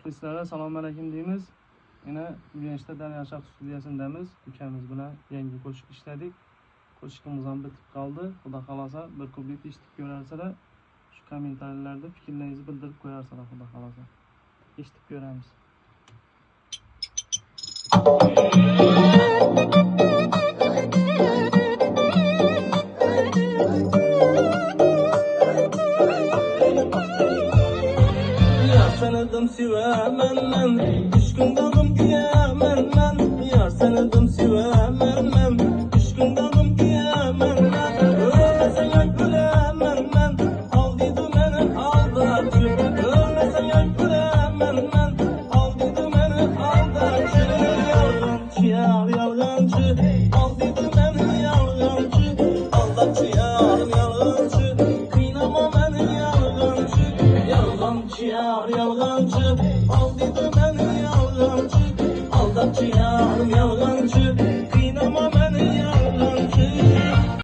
Muxlislərə salam aleyküm deyimiz. Yine Güneş'te Yaşak Stüdyasındayız. Ülkemiz buna yangi koşuk işledik. Koşukumuzdan bitip kaldı. Xudo kalasa bir kublik işitip görerse de şu komentarlarda fikirlerinizi bildirip koyarsalar Xudo kalasa. İşitip göremiz. Sanırdım sevemem, düşkün dalım diyemem. Yar sanırdım sevemem, düşkün dalım diyemem. Ölmesen yak gülemem ben, al dedi beni aldatıcı. Ölmesen yak gülemem ben, al dedi beni aldatıcı. Yalancı yar yalancı, al dedi beni yalancı. Aldatıcı yar yalancı, kıynama beni yalancı. Yalancı yar yalancı, al dedi beni yalancı. Aldatçı yar yalancı.